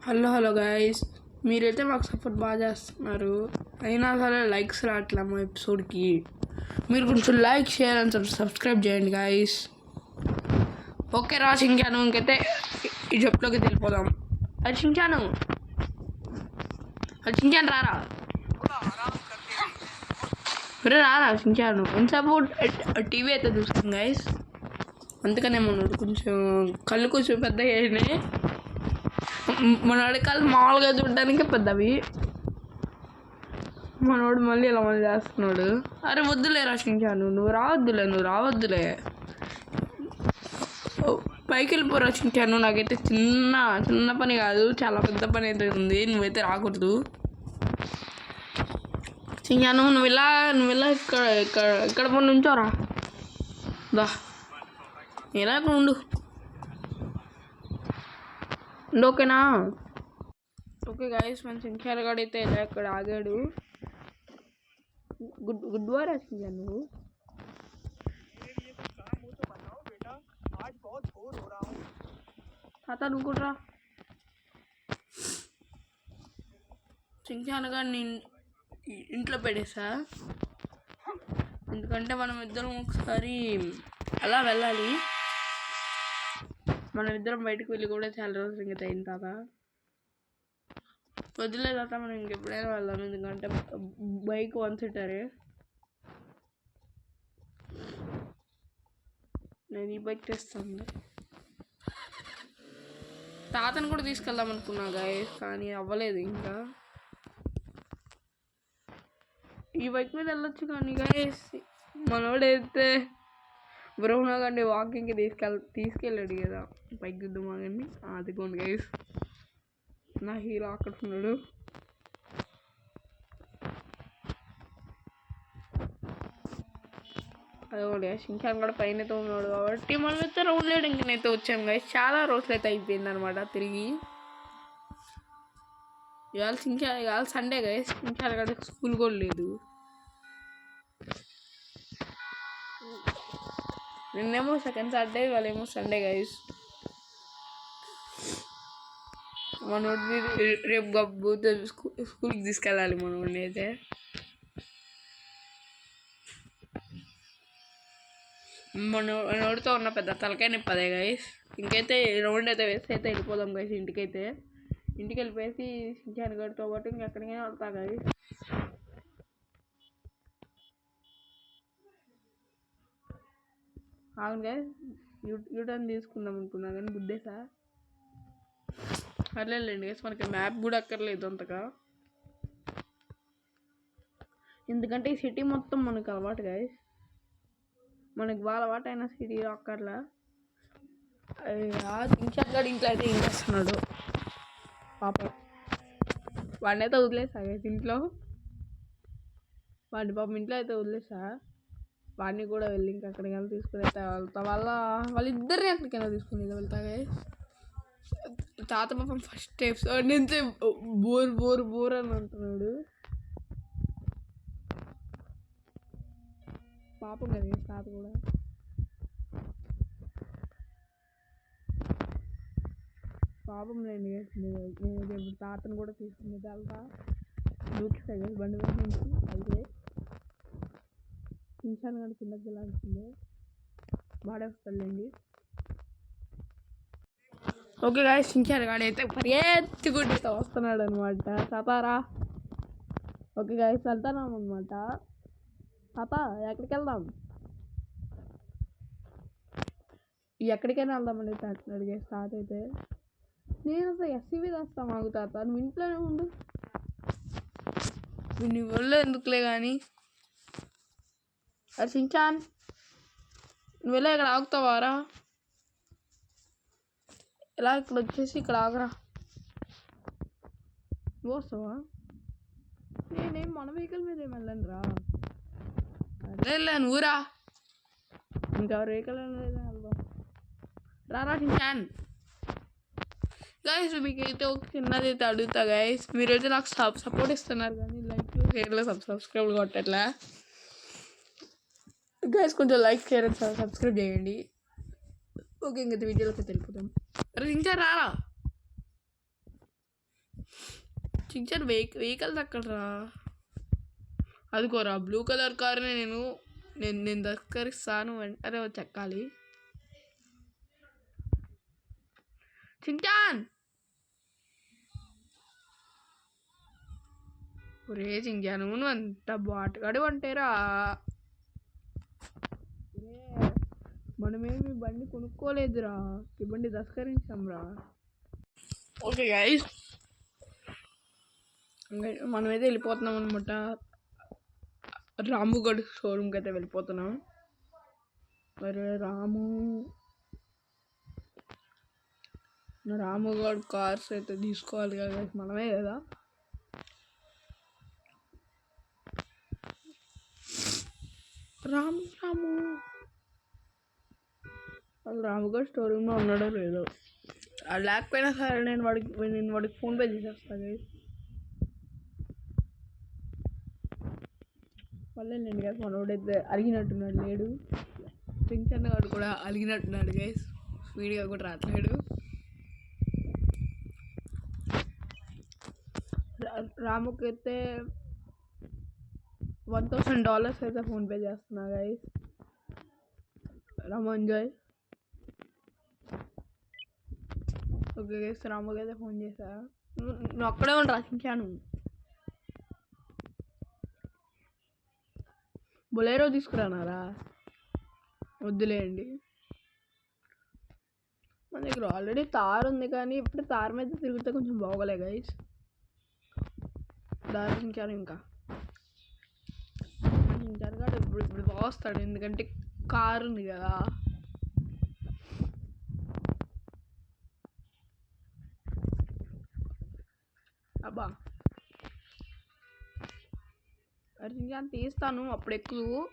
Hello guys, మీరైతే మాకు support బాగా చేస్తున్నారు. అయినా సరే లైక్స్ రావట్లే మా ఎపిసోడ్కి. మీరు కొంచెం లైక్ షేర్ అండ్ సబ్స్క్రైబ్ చేయండి గైస్. ఓకే రా సించాను, ఇంకైతే ఈ జట్టులోకి వెళ్ళిపోదాం. అది సించాను రారా రారా సించాను. ఎంతసేపు టీవీ అయితే చూస్తాను గైస్, అందుకనే మనోడు కొంచెం కళ్ళు కొంచెం పెద్ద అయినాయి. మనోడి కళ్ళు మామూలుగా చూడడానికి పెద్దవి. మనోడు మళ్ళీ ఇలా మళ్ళీ చేస్తున్నాడు. అరే వద్దులే రక్షించాను, నువ్వు రావద్దులే పైకి వెళ్ళిపో రక్షించాను. నాకైతే చిన్న పని కాదు, చాలా పెద్ద పని అయితే ఉంది. నువ్వైతే రాకూడదు సించాను. నువ్వు ఇలా ఇక్కడ పని నుంచోరా, దా ఇలా ఉండు. ఓకేనా? ఓకే గైస్, మన సించాన్ గాడు అయితే ఇక్కడ ఆగాడు. గుడ్ బాయ్ రాసించా నువ్వు. తాత అనుకుంట్రా సించాన్ గాడిని ఇంట్లో పెట్టేసా, ఎందుకంటే మనం ఇద్దరం ఒకసారి అలా వెళ్ళాలి. మనం ఇద్దరం బయటకు వెళ్ళి కూడా చాలా రోజులు ఇంకా అయింది తాత. వదిలే తాత, మనం ఇంకెప్పుడైనా వెళ్దాం, ఎందుకంటే బైక్ వన్ సీటరే. నేను ఈ బైక్ తెస్తాను. తాతను కూడా తీసుకెళ్దాం అనుకున్నా గాయస్, కానీ అవ్వలేదు. ఇంకా ఈ బైక్ మీద వెళ్ళొచ్చు కానీ గాయస్, మనోడైతే బ్రహ్మ గారిని వాకింగ్కి తీసుకెళ్ళాడు కదా బైక్ దిద్దుమా కానీ. అదిగోండి గైస్, నా హీరో అక్కడ ఉన్నాడు. అదిగోండి గైస్, ఇంకా కూడా పైన అయితే ఉన్నాడు కాబట్టి మనం అయితే రౌండ్ లేడింగ్ అయితే వచ్చాము గైస్. చాలా రోజులు అయితే అయిపోయింది అనమాట తిరిగి. ఇవాళ సండే గైస్, ఇంకా స్కూల్ కూడా లేదు. నిన్నేమో సెకండ్ సాటర్డే, వాళ్ళేమో సండే గైస్. మనోడిని రేపు గబ్బుతో స్కూల్కి తీసుకెళ్ళాలి మనోడిని అయితే. మనోడితో ఉన్న పెద్ద తలకాయ నిప్పదే గైస్. ఇంకైతే రౌండ్ అయితే వేసి అయితే వెళ్ళిపోదాం గైస్ ఇంటికైతే. ఇంటికి వెళ్ళిపోయేసి సించాన్ గడితో పాటు ఇంకెక్కడికైనా వెళ్తా గైస్. అవును గైస్, యూటర్న్ తీసుకుందాం అనుకున్నా కానీ గుద్దేసా. అర్లేండి గైస్, మనకి మ్యాప్ కూడా అక్కర్లేదు అంతగా, ఎందుకంటే ఈ సిటీ మొత్తం మనకు అలవాటు గైస్. మనకి బాగా అలవాటు అయిన సిటీ అక్కర్లా. ఇంకెక్కడ ఇంట్లో అయితే ఏం చేస్తున్నాడు పాపం, వాడిని అయితే వదిలేసా గైస్ ఇంట్లో. వాడిని పాపం ఇంట్లో అయితే వదిలేసా. వాడిని కూడా వెళ్ళి ఇంకా అక్కడికైనా తీసుకుని అయితే వెళ్తా. వాళ్ళిద్దరిని ఎక్కడికైనా తీసుకుని వెళ్తా గైస్. తాత పాపం ఫస్ట్ ఎపిసోడ్ నుంచి బోర్ అని అంటున్నాడు పాపం కదా తాత కూడా. పాపం లేండి గైస్, నేను తాతను కూడా తీసుకుని వెళ్తా. దూకిస్తాయి గైస్ బండి మీద నుంచి. అయితే సించాన్ గారు కిందకి వెళ్ళాల్సిందే, బాడే వస్తాడులేండి. ఓకే గాయస్, సించాన్ గారు అయితే పరిగెత్తుకుంటూ వస్తున్నాడు అనమాట. తాతారా. ఓకే గాయస్, వెళ్తున్నాం అనమాట. తాత ఎక్కడికి వెళ్దాం? ఎక్కడికైనా వెళ్దామని అంటున్నాడు గైస్ తాత అయితే. నేను అసలు ఎస్సీవీ తెస్తాం ఆగు తాత, నువ్వు ఇంట్లోనే ఉండు. నీ ఒళ్ళు ఎందుకులే కానీ. అరే సించాన్, నువ్వు ఇలా ఇక్కడ ఆగుతావారా? ఇలా ఇక్కడ వచ్చేసి ఇక్కడ ఆగరా. నువ్వు వస్తావా? నేనేం మన వెహికల్ మీద ఏం వెళ్ళను రా. అదే నువ్వురా, ఇంకా వెహికల్ లేదా వెళ్దాం. రారా సించాన్. గైస్ మీకైతే ఒక చిన్నది అయితే అడుగుతా గైస్, మీరైతే నాకు సపోర్ట్ ఇస్తున్నారు కానీ లైక్ షేర్లో సబ్స్క్రైబ్ కొట్టట్లా గైస్. కొంచెం లైక్ షేర్ సబ్స్క్రైబ్ చేయండి. ఓకే, ఇంకా వీడియోలోకి వెళ్ళిపోతాం. అరే ఇంకా రారా. చించాను వెహికల్స్ అక్కడరా. అదికోరా బ్లూ కలర్ కార్ని నేను నేను నేను దస్కరిస్తాను వెంటనే వచ్చి ఎక్కాలి. చించాన్ ఒరే చించాను నువ్వు అంత బాటగాడి అంటేరా. మనమేమి బండి కొనుక్కోలేదురా, ఈ బండి దస్కరించాంరా. ఓకే గైస్, మనమైతే వెళ్ళిపోతున్నాం అనమాట. రాముగఢ్ షోరూమ్కి అయితే వెళ్ళిపోతున్నాం. మరి రాముగఢ్ కార్స్ అయితే తీసుకోవాలి కదా మనమే కదా. రాముగఢ్ షోరూమ్లో ఉన్నాడో లేదో, అది లేకపోయినా సరే నేను వాడికి ఫోన్పే చేసేస్తాను. వాళ్ళేండి గైస్, మనోడైతే అలిగినట్టున్నాడు లేడు. చించన్న గారు కూడా అలిగినట్టున్నాడు గైస్, స్పీడ్గా కూడా రావట్లేడు. రాముకి అయితే $1000 అయితే ఫోన్పే చేస్తున్నా గైస్. రాము ఎంజాయ్. ఓకే గైస్, రాముకి అయితే ఫోన్ చేశా. నువ్వు అక్కడే ఉండి రాసించాను. బొలేరో తీసుకురానారా? వద్దులేండి, మన దగ్గర ఆల్రెడీ తార్ ఉంది, కానీ ఇప్పుడు తార్ మీద తిరిగితే కొంచెం బాగోలే గైస్. దారించాను ఇంకా జరగాడు ఇప్పుడు బాగా వస్తాడు, ఎందుకంటే కారు ఉంది కదా. అబ్బా అర్జున్ తీస్తాను, అప్పుడు ఎక్కువ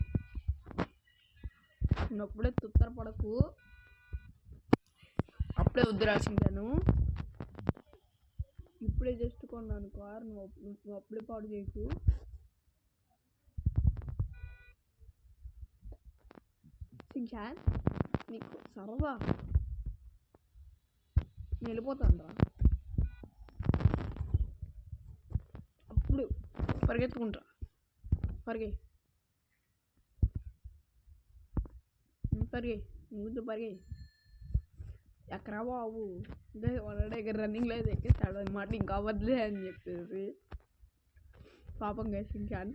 అప్పుడే తుత్తరపడకు, అప్పుడే వద్దు రాసించాను. ఇప్పుడే జస్ట్ కొన్నాను కారు, నువ్వు అప్పుడే పాడు చేయకు. సించాన్ నీకు సరదా, నేను వెళ్ళిపోతాను రా. అప్పుడు పరిగెత్తుకుంటా, పరిగే ముందు పరిగే. ఎక్కరా బాబు, దగ్గర రన్నింగ్లో అయితే ఎక్కిస్తాడు అనమాట, ఇంకా అవ్వదులే అని చెప్పేసి. పాపం గేసించాను.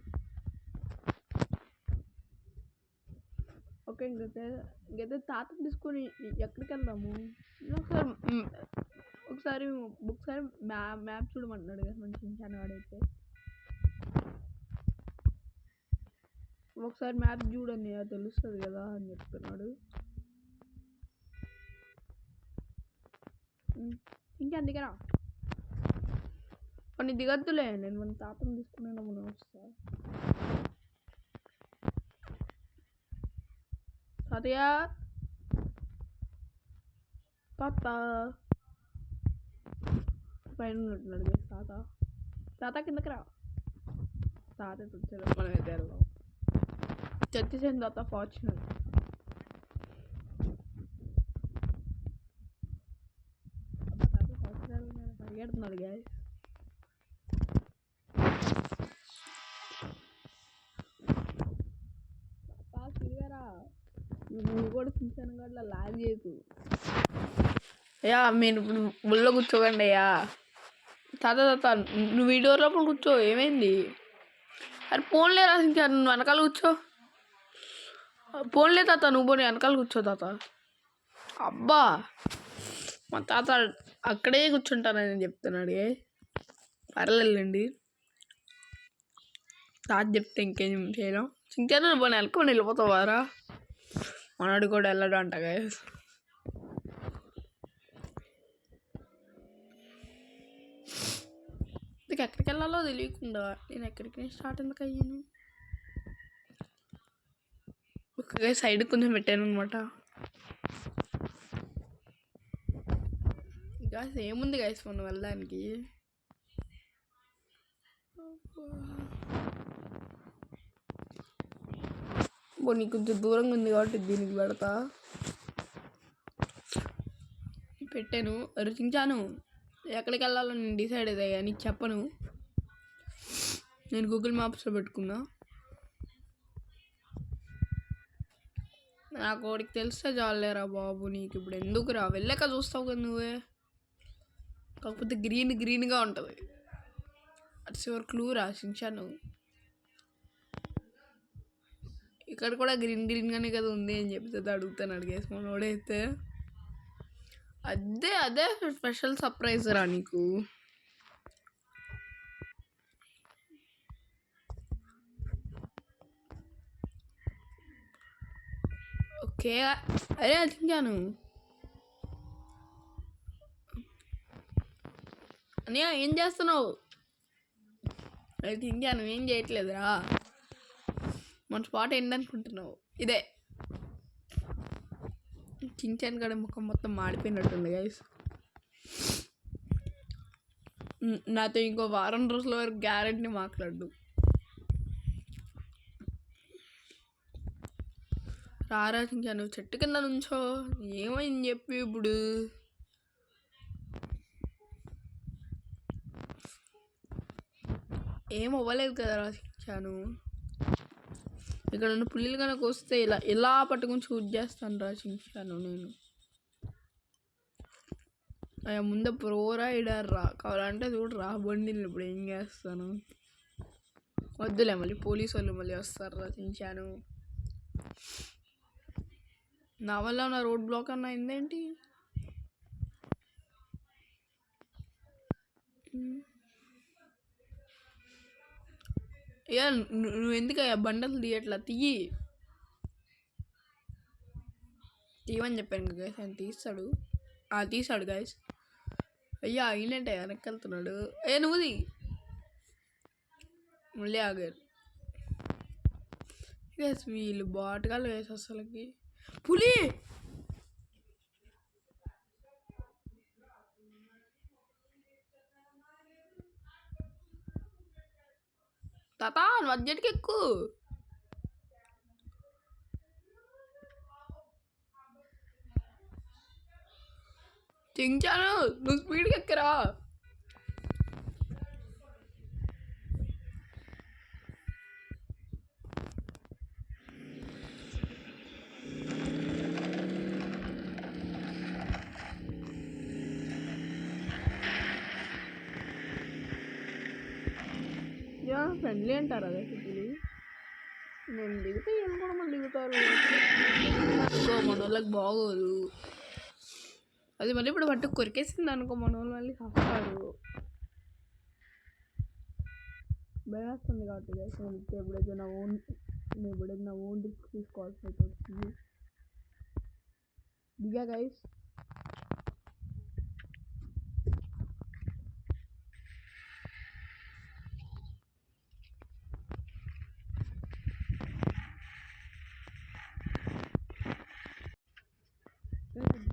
ఓకే, ఇంకైతే తాతను తీసుకొని ఎక్కడికి వెళ్దాము? ఒకసారి మ్యాప్ చూడమంటున్నాడు కదా మంచి చించాను వాడైతే. ఒకసారి మ్యాప్ చూడండి తెలుస్తుంది కదా అని చెప్తున్నాడు. ఇంకా అందుకేరా కొన్ని దిగద్దులే, నేను మన తాతను తీసుకున్నాను మనం వస్తా. తాతయ్య తాత పైన ఉన్నట్టున్నాడు తాత కిందకి రా. తాత వచ్చాడు, మనం అయితే వెళ్దాం. చచ్చేసాను తాత, ఫార్చునర్. పరిగెడుతున్నాడు గాయస్. నువ్వు కూడా చూసాను కదా, లాగ్ చేయకు. అయ్యా మీరు ఇప్పుడు ముళ్ళో కూర్చోకండి అయ్యా. తాత నువ్వు వీడియో లోపల కూర్చో, ఏమైంది? అరే ఫోన్లే రాసించాను, నువ్వు వెనకాల కూర్చో. ఫోన్లే తాత, నువ్వు పోనీ వెనకాల కూర్చో తాత. అబ్బా మా తాత అక్కడే కూర్చుంటానని చెప్తున్నాడు. పర్లేదండి, తాత చెప్తే ఇంకేం చేయలేం. చించాను పోనీ వెళ్ళుకొని వెళ్ళిపోతావారా? మనోడు కూడా వెళ్ళడు అంట గైస్. నీకు ఎక్కడికి వెళ్ళాలో తెలియకుండా నేను ఎక్కడికి స్టార్ట్ ఎందుకు అయ్యాను? ఒక సైడ్ కొంచెం పెట్టాను అనమాట. గాయస్ ఏముంది గైస్ మనం వెళ్ళడానికి? నీకు కొంచెం దూరంగా ఉంది కాబట్టి దీనికి పెడతా. పెట్టాను. రుచించాను ఎక్కడికి వెళ్ళాలో నేను డిసైడ్ అయ్యా నీకు చెప్పను. నేను గూగుల్ మ్యాప్స్లో పెట్టుకున్నా. నాకు వాడికి తెలిస్తే చాలేరా బాబు. నీకు ఇప్పుడు ఎందుకు రా, వెళ్ళాక చూస్తావు కదా నువ్వే. కాకపోతే గ్రీన్గా ఉంటుంది. అట్స్ యువర్ క్లూ రా షిన్చాను. ఇక్కడ కూడా గ్రీన్గానే కదా ఉంది అని చెప్తే అడుగుతాను. అడిగేసి మనోడైతే అదే స్పెషల్ సర్ప్రైజ్ రా నీకు. ఓకే అరే తింటాను అని. ఏం చేస్తున్నావు? అది తింటాను, ఏం చేయట్లేదురా. మన స్పాట్ ఏంటనుకుంటున్నావు? ఇదే చించాను కూడా ముఖం మొత్తం మాడిపోయినట్టుంది గైస్. నాతో ఇంకో వారం రోజుల వరకు గ్యారెంటీ మాట్లాడు. రారాచించాను చెట్టు కింద నుంచో. ఏమైంది చెప్పి ఇప్పుడు? ఏం అవ్వలేదు కదా రాసించాను. ఇక్కడ ఉన్న పుల్లిలు కనుక వస్తే ఇలా పట్టుకుని చూజ్ చేస్తాను రాసించాను నేను. అయ్యా ముందే ప్రో రైడర్ రా. కావాలంటే చూడు రా బండిని. ఇప్పుడు ఏం చేస్తాను? వద్దులే, మళ్ళీ పోలీసు వాళ్ళు మళ్ళీ వస్తారు రాసించాను. నా వల్ల నా రోడ్ బ్లాక్ అన్న అయిందేంటి? నువ్వు ఎందుకయ్యా బండలు తీయట్లా? తీయమని చెప్పాను కదా గైస్. ఆయన తీస్తాడు గైస్. అయ్యా అయినట్టే వెనక్కి వెళ్తున్నాడు. నువ్వుది మళ్ళీ ఆగారు గైస్. వీళ్ళు బాటకాలు వేసి అసలుకి. పులి తాత బడ్జెట్కి ఎక్కువ. చించాను నువ్వు స్పీడ్కి ఎక్కరా. ఫ్రెండ్లీ అంటారు అదే ఇప్పుడు. నేను దిగితే ఏం కూడా మళ్ళీ దిగుతారు. మన వాళ్ళకి బాగోదు అది. మళ్ళీ ఇప్పుడు పట్టు కొరికేసింది అనుకో, మన వాళ్ళు మళ్ళీ వస్తారు. భయం వస్తుంది కాబట్టి ఎప్పుడైతే నా ఓన్ రిస్క్ తీసుకోవాల్సి వచ్చింది. దిగా గైస్.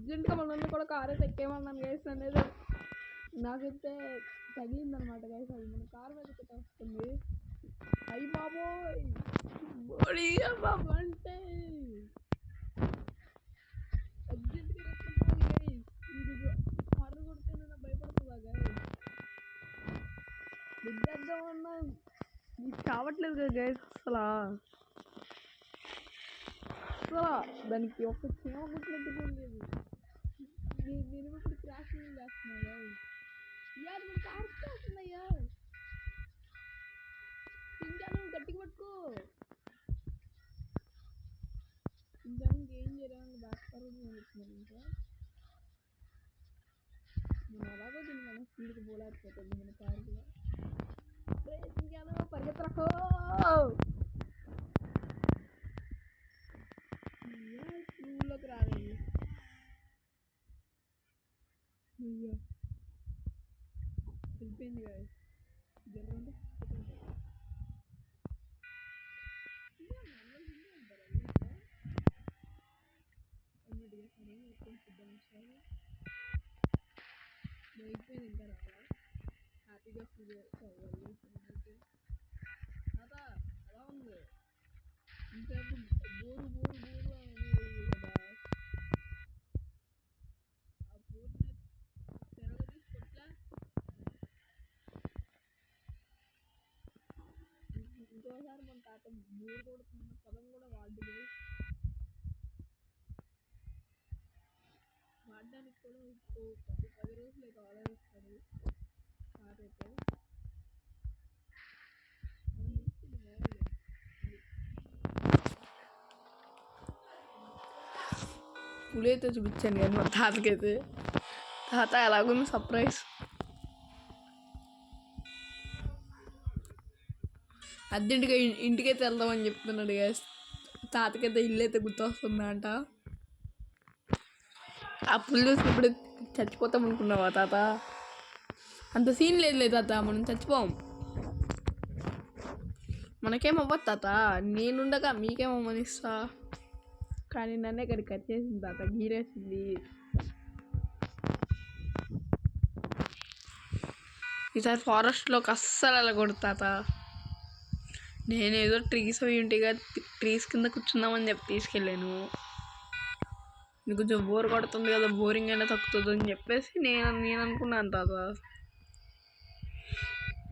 అర్జెంట్గా మనల్ని కూడా కారు అయితే ఎక్కేమన్నాను గైస్. అనేది నాకైతే తగిలిందనమాట గైస్. అది మన కారు మీద వస్తుంది. అయ్యి బాబోయ్ బోడీ బాబు అంటే అర్జెంట్గా గైస్. కారు కొడితే నేను భయపడుతుందా గైస్? దిగ్గేద్దామన్నా నీకు కావట్లేదు కదా గైస్. అసలు దానికి ఒక చీమ గుట్టినట్టు కూడా లేదు. నేను ఇప్పుడు క్రాష్ చేస్తున్నా కార్ వస్తుందయ్యా. ఇంకా నువ్వు గట్టిగా పట్టుకో. ఇంకా ఏం చేయాలని బాగా చెప్తున్నాను. ఇంకా నేను అలాగే తిన్నాను. స్పీడ్కి పోలేకపోతుంది మన కారు కూడా. ఇంకా పరిగెత్తరకో. స్కూల్లోకి రాలేదు. అయ్యో వెళ్ళిపోయింది కదా. జర్రంటే అయిపోయింది. ఇంకా రావా హ్యాపీగా ఫీల్ అవ్వాలి. తాత ఎలా ఉంది? ఇంతసేపు బోరు కదా. ఆ బోరు తిరగదీసి కొట్లా బోర్ కొడుతున్న పదం కూడా వాడదు వాడడానికి కూడా 10 రోజులు అయితే ఆలోచిస్తాడు సార్ అయితే పులి అయితే చూపించాను కానీ మా తాతకైతే తాత ఎలాగుంది సర్ప్రైజ్ అర్జెంటుగా ఇంటికైతే వెళ్దామని చెప్తున్నాడు గ్యాస్ తాతకైతే ఇల్లు అయితే గుర్తొస్తుందా అంట ఆ పులి చూసినప్పుడు చచ్చిపోతాం అనుకున్నావా తాత అంత సీన్ లేదు తాత మనం చచ్చిపోం మనకేమవ్వదు తాత నేనుండగా మీకేమమ్మనిస్తా కానీ నన్నే ఇక్కడికి కట్ చేసింది తాత గీరేసింది ఈసారి ఫారెస్ట్లోకి అస్సలు వెళ్ళకూడదు తాత నేనేదో ట్రీస్ అవి ఉంటాయిగా ట్రీస్ కింద కూర్చుందామని చెప్పి తీసుకెళ్ళాను నీకు కొంచెం బోర్ కొడుతుంది కదా బోరింగ్ అయినా తగ్గుతుంది అని చెప్పేసి నేను అనుకున్నాను తాత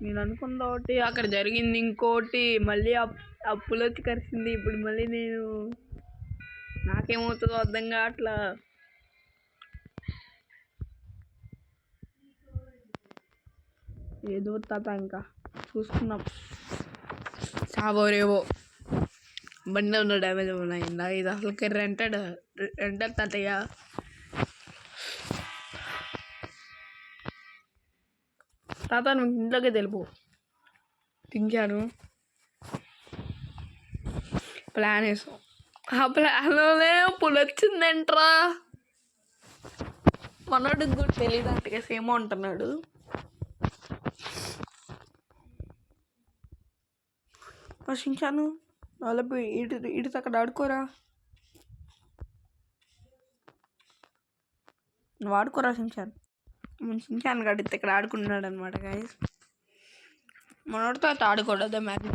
నేను అనుకున్న ఒకటి అక్కడ జరిగింది ఇంకోటి మళ్ళీ అప్పులు వచ్చి కరిచింది ఇప్పుడు మళ్ళీ నేను నాకేమవుతుందో అర్థం కావట్లా ఏదో తాత ఇంకా చూసుకున్నాం చావోరేవో బండి ఉన్న డ్యామేజ్ ఉన్నాయి ఇది అసలుకి రెంటెడ్ తాతయ్య తాత నువ్వు ఇంట్లోకి తెలుపు తింకాను ప్లాన్ వేసాం ఆ ప్లాన్లోనే పులి వచ్చిందంట్రా మనోడికి కూడా తెలియదు అంటే సేమో అంటున్నాడు వర్షించాను వాళ్ళ ఇటు అక్కడ ఆడుకోరా నువ్వు ఆడుకోరా సించాన్ గడితే ఇక్కడ ఆడుకుంటున్నాడు అనమాట గాయస్ మనోడితో అయితే ఆడుకోవద్దు మ్యాచ్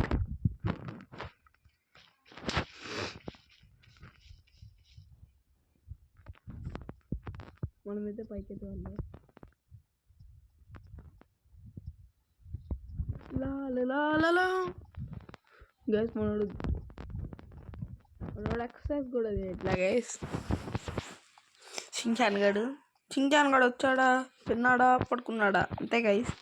మనమైతే పైకి వెళ్దాం గైస్ మనోడు ఎక్సర్సైజ్ కూడా ఎట్లా గైస్ చించాన్ గడు వచ్చాడా తిన్నాడా పడుకున్నాడా అంతే గైస్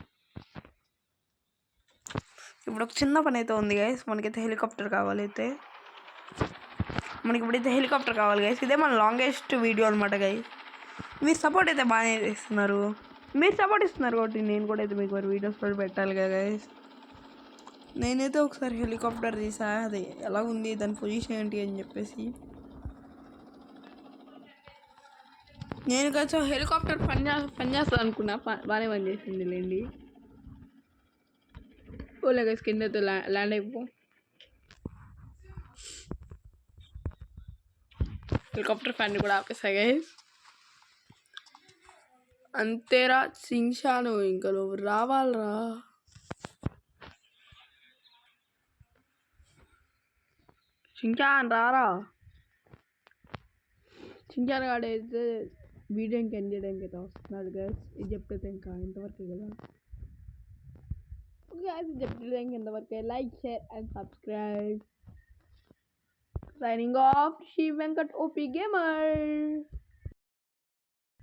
ఇప్పుడు ఒక చిన్న పని అయితే ఉంది గైస్ మనకైతే హెలికాప్టర్ కావాలి అయితే మనకి ఇప్పుడైతే హెలికాప్టర్ కావాలి గైస్ ఇదే మన లాంగెస్ట్ వీడియో అనమాట గైస్ మీరు సపోర్ట్ అయితే బాగానే ఇస్తున్నారు మీరు సపోర్ట్ ఇస్తున్నారు కాబట్టి నేను కూడా అయితే మీకు మరి వీడియోస్ కూడా పెట్టాలి కదా గైస్ నేనైతే ఒకసారి హెలికాప్టర్ తీసా అది ఎలా ఉంది దాని పొజిషన్ ఏంటి అని చెప్పేసి నేను కొంచెం హెలికాప్టర్ పనిచేస్తాను అనుకున్నా బాగానే పనిచేసింది లేండి ఓలే గైస్ కింద అయితే ల్యాండ్ అయిపో హెలికాప్టర్ ఫ్యాన్ కూడా ఆపేసా గైస్ అంతేరా సించాను ఇంకా నువ్వు రావాలరా సించాన్ రారా సించాన్ గాడైతే వీడియో ఇంకా ఎండ్ చేయడానికి అయితే వస్తున్నాడు గైస్ ఇది చెప్తే ఇంకా ఇంతవరకు కదా guys చెప్పలేదు ఇంతవరకు like share and subscribe signing off Shri Venkat OP gamer